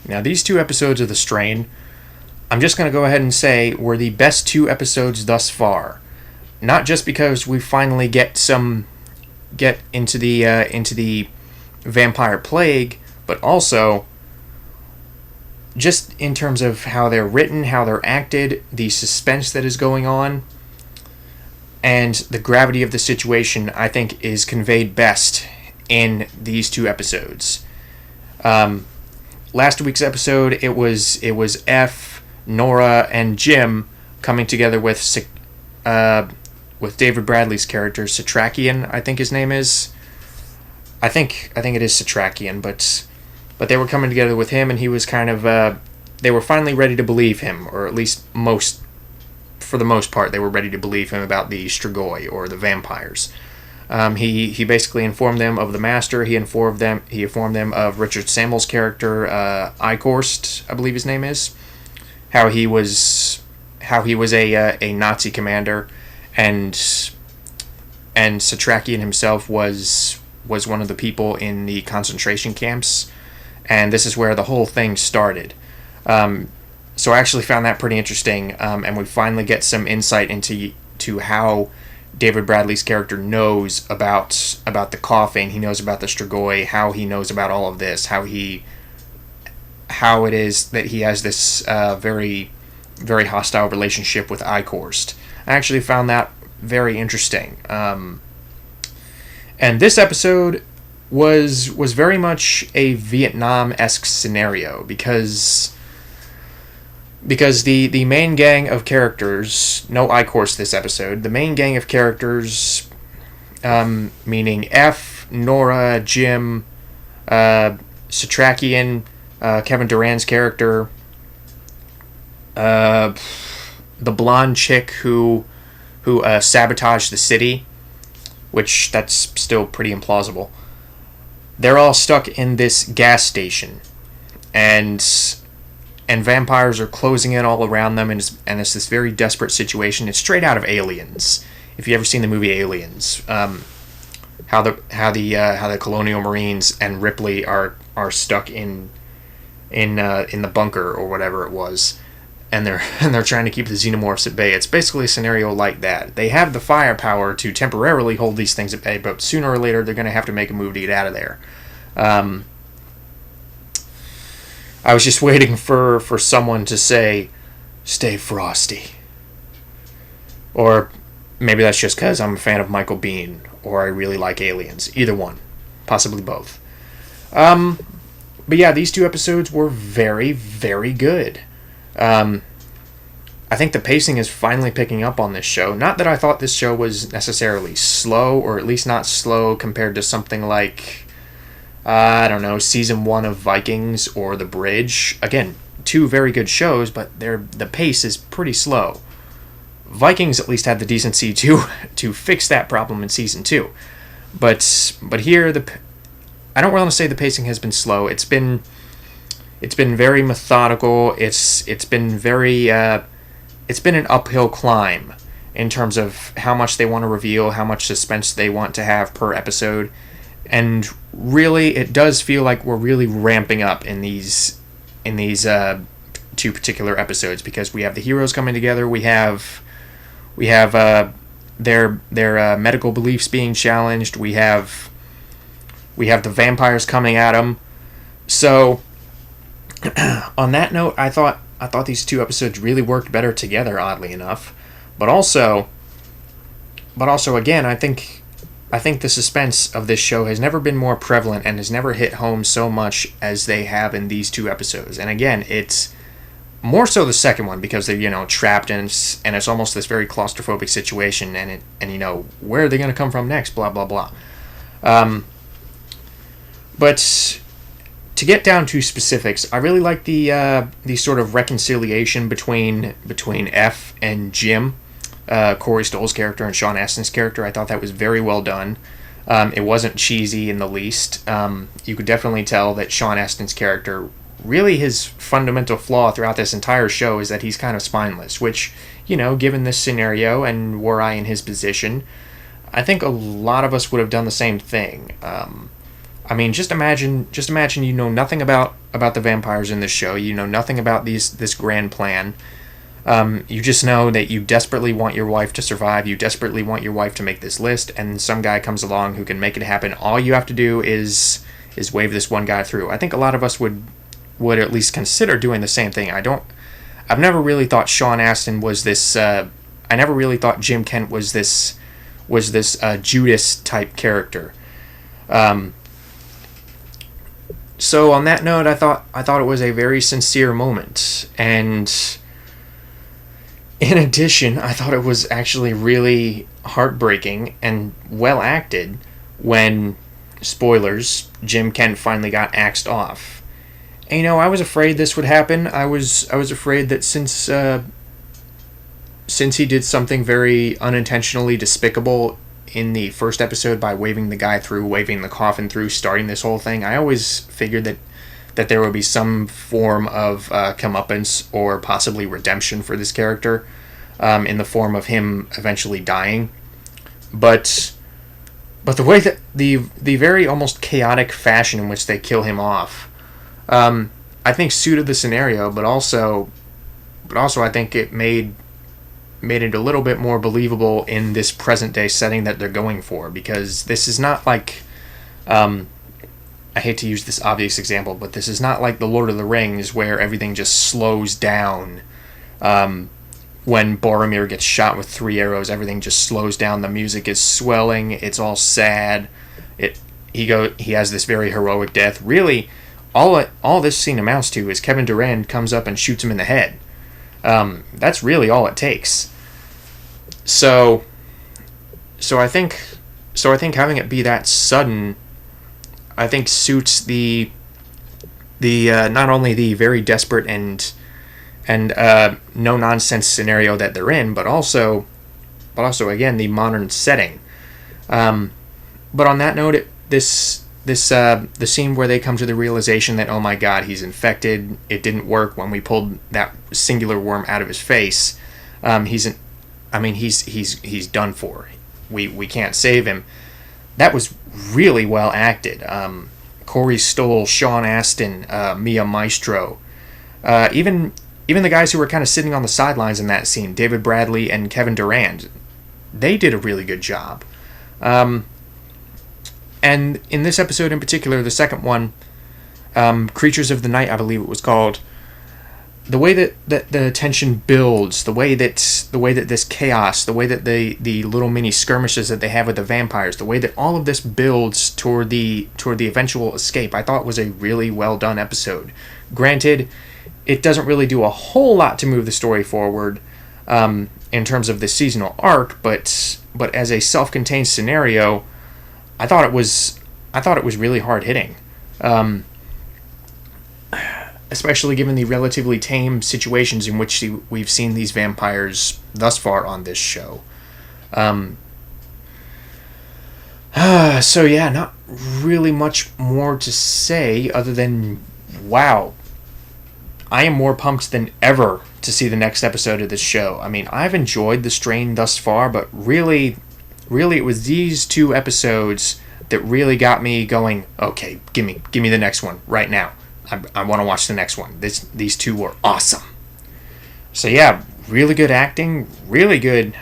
Now, these 2 episodes of The Strain, I'm just going to go ahead and say, were the best 2 episodes thus far. Not just because we finally get into the vampire plague, but also just in terms of how they're written, how they're acted, the suspense that is going on, and the gravity of the situation, I think, is conveyed best in these 2 episodes. Last week's episode, it was F, Nora, and Jim coming together with David Bradley's character, Satrakian, I think his name is. I think it is Satrakian, but they were coming together with him, and he was kind of, they were finally ready to believe him, or at least for the most part, they were ready to believe him about the Strigoi, or the vampires. He basically informed them of the Master. He informed them of Richard Samuel's character, Eichhorst, I believe his name is. How he was a Nazi commander, and Satrakian himself was one of the people in the concentration camps, and this is where the whole thing started. So I actually found that pretty interesting, and we finally get some insight into how David Bradley's character knows about the coughing. He knows about the Strigoi, how he knows about all of this, how it is that he has this very, very hostile relationship with Eichhorst. I actually found that very interesting. And this episode was very much a Vietnam-esque scenario because the main gang of characters, no Eichhorst this episode, the main gang of characters, meaning F, Nora, Jim, Satrakian, Kevin Durant's character, the blonde chick who sabotaged the city, which that's still pretty implausible. They're all stuck in this gas station, and vampires are closing in all around them, and it's this very desperate situation. It's straight out of Aliens. If you ever seen the movie Aliens, how the Colonial Marines and Ripley are stuck in the bunker or whatever it was, and they're trying to keep the xenomorphs at bay. It's basically a scenario like that. They have the firepower to temporarily hold these things at bay, but sooner or later they're going to have to make a move to get out of there. I was just waiting for someone to say, "Stay frosty," or maybe that's just because I'm a fan of Michael Biehn, or I really like Aliens. Either one, possibly both. But yeah, these 2 episodes were very, very good. I think the pacing is finally picking up on this show. Not that I thought this show was necessarily slow, or at least not slow compared to something like, I don't know, season 1 of Vikings or The Bridge. Again, 2 very good shows, but the pace is pretty slow. Vikings at least had the decency to fix that problem in season 2. But here, I don't want to say the pacing has been slow. It's been very methodical. It's been an uphill climb in terms of how much they want to reveal, how much suspense they want to have per episode. And really, it does feel like we're really ramping up in these 2 particular episodes, because we have the heroes coming together. We have their medical beliefs being challenged. We have the vampires coming at them. So, on that note, I thought these 2 episodes really worked better together, oddly enough. But also again, I think the suspense of this show has never been more prevalent and has never hit home so much as they have in these 2 episodes. And again, it's more so the second one, because they're trapped and it's almost this very claustrophobic situation, and where are they going to come from next? Blah blah blah. But to get down to specifics, I really like the sort of reconciliation between F and Jim, Corey Stoll's character and Sean Astin's character. I thought that was very well done. It wasn't cheesy in the least. You could definitely tell that Sean Astin's character, really his fundamental flaw throughout this entire show is that he's kind of spineless, which, given this scenario, and were I in his position, I think a lot of us would have done the same thing. I mean, just imagine you know nothing about the vampires in this show. You know nothing about this grand plan. You just know that you desperately want your wife to survive. You desperately want your wife to make this list, and some guy comes along who can make it happen. All you have to do is wave this one guy through. I think a lot of us would at least consider doing the same thing. I've never really thought Sean Astin was this. I never really thought Jim Kent was this Judas type character. So on that note, I thought it was a very sincere moment, and in addition, I thought it was actually really heartbreaking and well acted when, spoilers, Jim Kent finally got axed off. And, I was afraid this would happen. I was afraid that since he did something very unintentionally despicable in the first episode by waving the guy through, waving the coffin through, starting this whole thing, I always figured that there would be some form of comeuppance or possibly redemption for this character, in the form of him eventually dying. But the way that the very almost chaotic fashion in which they kill him off, I think suited the scenario, but also I think it made it a little bit more believable in this present day setting that they're going for, because this is not like, I hate to use this obvious example, but this is not like the Lord of the Rings where everything just slows down. When Boromir gets shot with 3 arrows, everything just slows down. The music is swelling. It's all sad. He has this very heroic death. Really, all this scene amounts to is Kevin Durand comes up and shoots him in the head. That's really all it takes. So I think having it be that sudden, I think suits the not only the very desperate and no nonsense scenario that they're in, but also again the modern setting. But on that note, the scene where they come to the realization that, oh my God, he's infected. It didn't work when we pulled that singular worm out of his face. He's done for. We can't save him. That was really well acted. Corey Stoll, Sean Astin, Mia Maestro, even the guys who were kind of sitting on the sidelines in that scene, David Bradley and Kevin Durand, they did a really good job. And in this episode in particular, the second one, Creatures of the Night, I believe it was called, the way that the tension builds, the way that this chaos, the way that the little mini skirmishes that they have with the vampires, the way that all of this builds toward the eventual escape, I thought was a really well done episode. Granted, it doesn't really do a whole lot to move the story forward in terms of the seasonal arc, but as a self-contained scenario, I thought it was really hard hitting, especially given the relatively tame situations in which we've seen these vampires thus far on this show. So yeah, not really much more to say other than, wow, I am more pumped than ever to see the next episode of this show. I mean, I've enjoyed the strain thus far, but really it was these 2 episodes that really got me going, okay, give me the next one right now. I want to watch the next one. These 2 were awesome. So yeah, really good acting, really good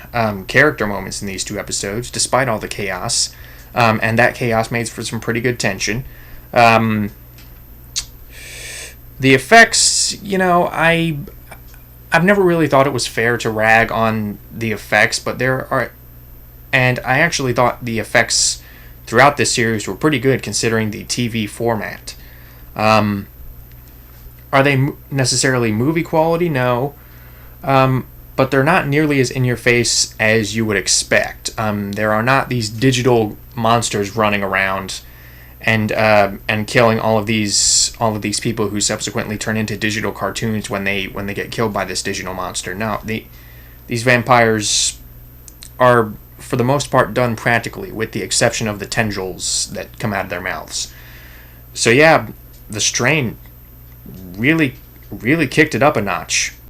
character moments in these 2 episodes, despite all the chaos. And that chaos made for some pretty good tension. The effects, I've never really thought it was fair to rag on the effects, but and I actually thought the effects throughout this series were pretty good considering the TV format. Are they necessarily movie quality? No. But they're not nearly as in your face as you would expect. There are not these digital monsters running around and killing all of these people who subsequently turn into digital cartoons when they get killed by this digital monster. No, these vampires are for the most part done practically, with the exception of the tendrils that come out of their mouths. So yeah, the strain really kicked it up a notch.